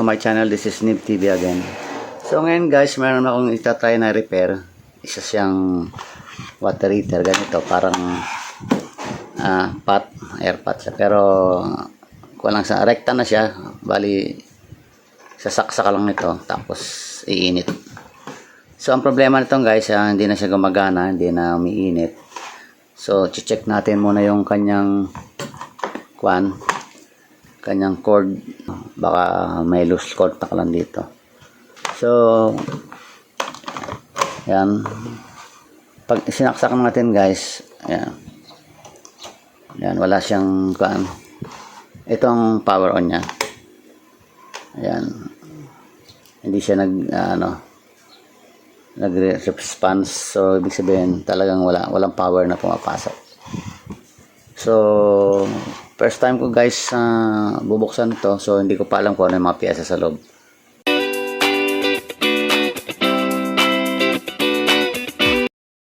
to my channel. This is Nib TV again. So ngayon guys, meron akong itatry na repair. Isa siyang water heater. Ganito, parang air pot siya. Pero kulang sa rekta na siya. Bali, sasaksak lang nito. Tapos iinit. So ang problema nito guys, hindi na siya gumagana. Hindi na umiinit. So check natin muna yung kanyang kanyang cord, baka may loose contact lang dito. So yan, pag sinaksak natin guys, yan wala siyang itong power on nya, yan hindi siya nag-response. So ibig sabihin talagang walang power na pumapasok. So first time ko guys bubuksan to, so hindi ko pa alam kung ano yung mga piyesa sa loob.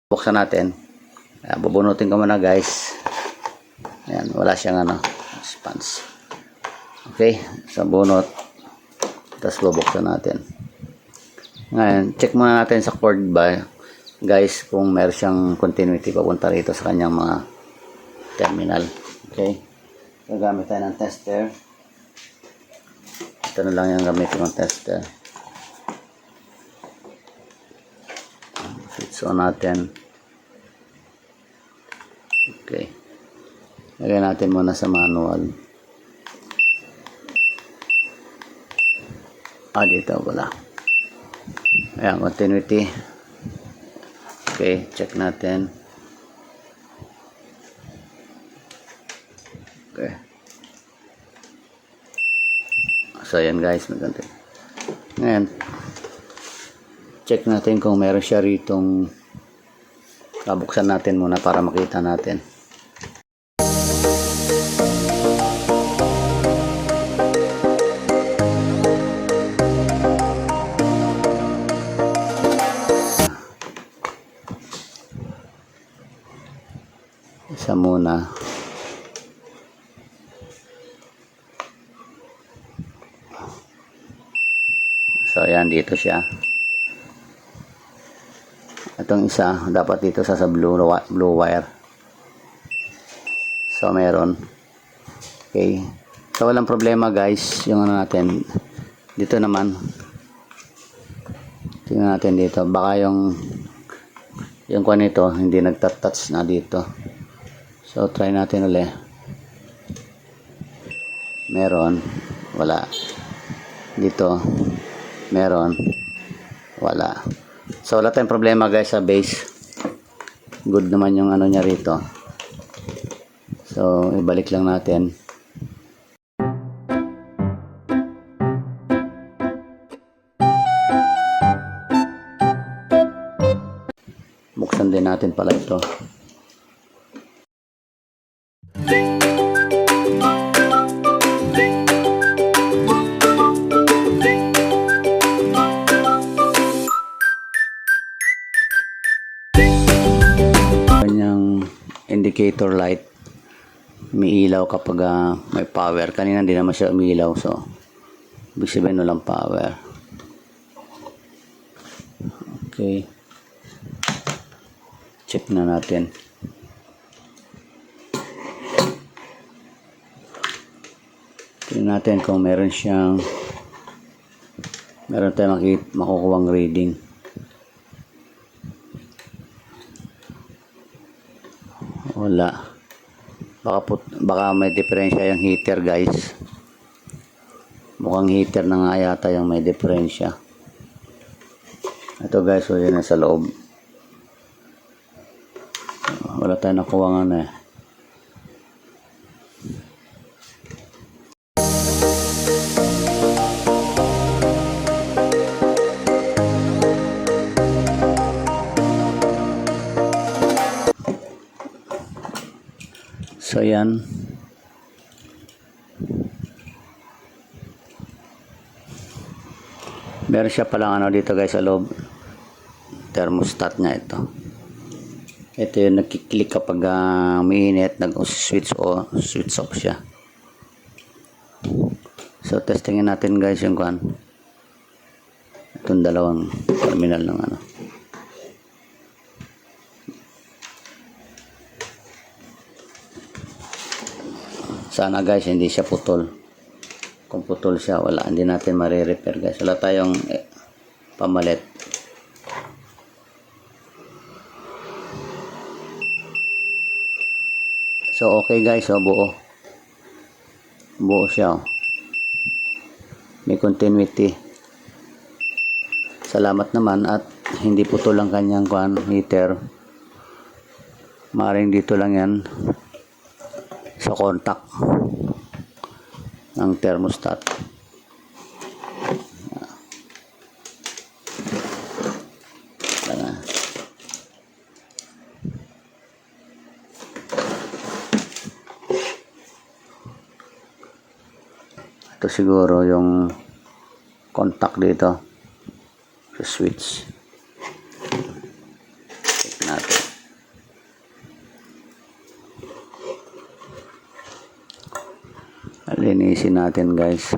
Buksan natin. Bubunutin ko muna guys. Ayan, wala siyang response. Okay, so bunot. Tapos bubuksan natin. Ngayon, check muna natin sa cord ba guys kung meron siyang continuity papunta rito sa kanyang mga terminal. Okay. Gagamit tayo ng tester. Ito na lang yung gamit ng tester. Switch on natin. Okay. Lagyan natin muna sa manual. Dito wala. Ayan, continuity. Okay, check natin. Okay. So ayan guys, maganda. Ngayon, check natin kung meron siya ritong, buksan natin muna para makita natin. Isa muna. So ayan, dito siya. Itong isa dapat dito sa blue wire. So meron. Okay. So walang problema guys, yung natin dito naman. Tingnan natin dito, baka yung kuwan nito hindi nagtatouch na dito. So try natin ulit. Meron, wala. Dito meron, wala. So wala tayong problema guys sa base. Good naman yung niya rito. So ibalik lang natin. Buksan din natin pala ito. Indicator light, umiilaw kapag may power. Kanina hindi naman siya umiilaw, so ibig sabihin walang power. Okay, check na natin. Tingnan natin kung meron tayong makukuhang reading. Wala. Baka may diferensya yung heater guys. Mukhang heater na nga yata yung may diferensya. Ito guys, so yun na sa loob. Wala tayong nakuha nga eh. So yan. Meron siya palang dito guys sa loob. Thermostat niya ito. Ito yung nagkiklik kapag umiinit, nag-switch off siya. So testingin natin guys yung kuan. Itong dalawang terminal ng ano. Sana guys hindi siya putol. Kung putol siya, wala, hindi natin mare-repair guys. Wala tayong pamalit. So okay guys, so buo siya, oh. May continuity. Salamat naman at hindi putol ang kanyang heater. Maring dito lang yan sa contact ng thermostat. Ito siguro yung contact dito sa switch. Check natin. Linisin natin guys.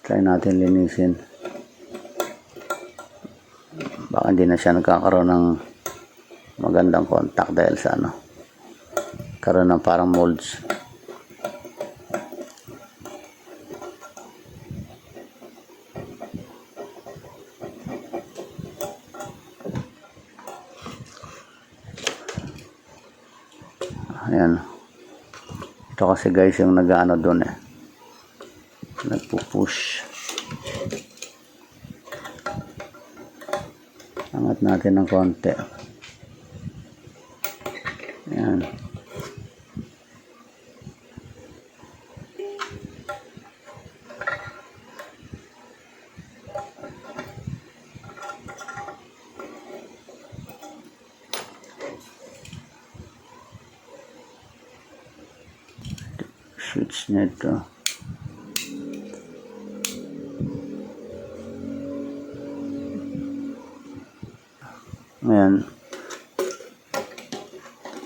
Try natin linisin. Baka hindi na siya nagkakaroon ng magandang contact dahil sa ano, karoon ng parang molds. Ayan. Ito kasi guys yung nag-ano doon nagpupush. Angat natin ng konti. Ayan. Switch na ito. Ayan.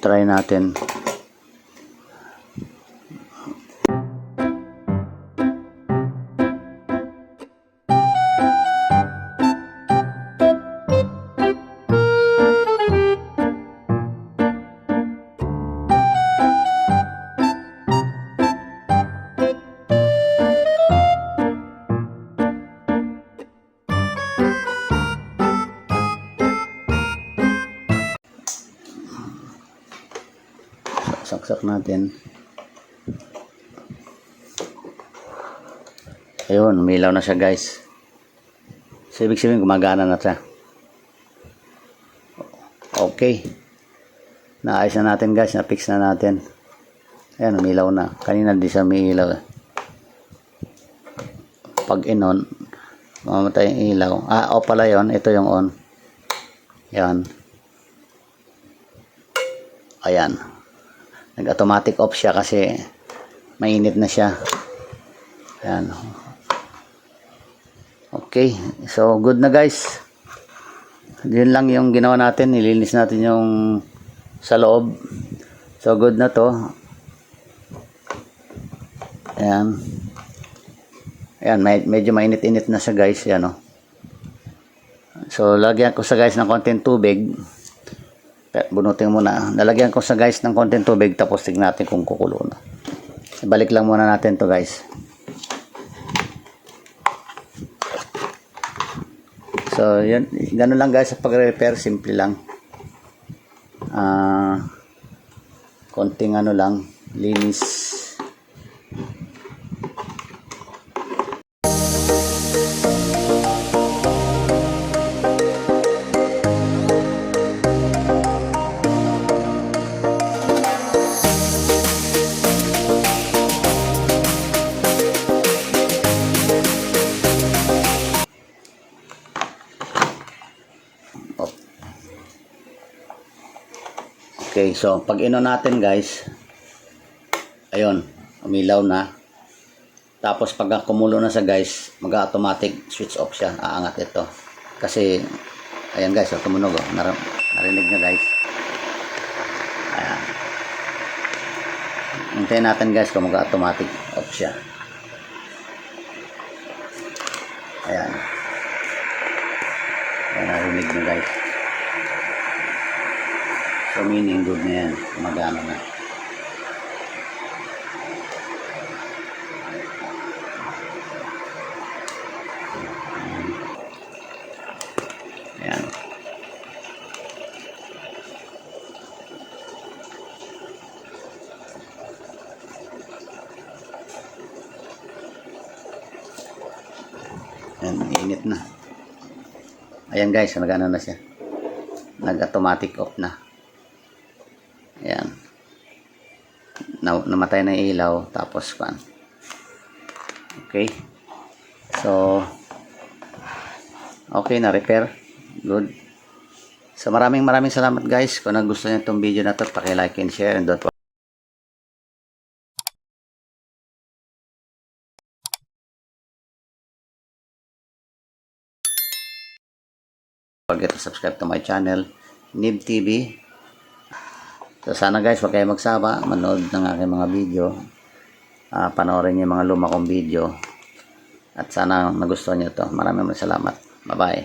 Try natin. Saksak natin. Ayun, umilaw na siya guys. So, ibig sabihin gumagana na siya. Okay. Naayos na natin guys, na-fix na natin. Ayan, umilaw na. Kanina di siya umiilaw. Pag in-on, mamatay yung ilaw. O pala yun, ito yung on. Ayan. Ayan. Nag-automatic off siya kasi mainit na siya. Ayan. Okay. So, good na guys. Yun lang yung ginawa natin. Nilinis natin yung sa loob. So, good na to. Ayan. Ayan. Medyo mainit-init na siya guys. Ayan, oh. So, lagyan ko sa guys ng konting tubig. Bunutin muna. Nalagyan ko sa guys ng konting tubig tapos tignan natin kung kukulo na. Ibalik lang muna natin to guys. So, yun. Ganun lang guys sa pag-repair. Simple lang. Konting ano lang. Linis. Okay, so pag ino natin guys, ayun, umilaw na. Tapos pag kumulo na sa guys, mag-automatic switch off siya. Aangat ito. Kasi, ayan guys, tumunog. Narinig na guys. Ayan. Hintayin natin guys kung mag-automatic off siya. Ayan. Ayan, narinig na guys. So meaning good na yan. Magana na. Ayan. Ayan, init na. Ayan guys, nagana na siya. Nag-automatic off na. Ayan. Namatay na yung ilaw. Tapos pan. Okay. So, okay na repair. Good. So, maraming salamat guys. Kung nagustuhan niyo itong video na to, paki-like and share. And don't forget to subscribe to my channel, Nib TV. So sana guys, wag kayo magsama, manood ng aking mga video. Panoorin niyo yung mga luma kong video. At sana nagustuhan niyo to. Maraming salamat. Bye-bye.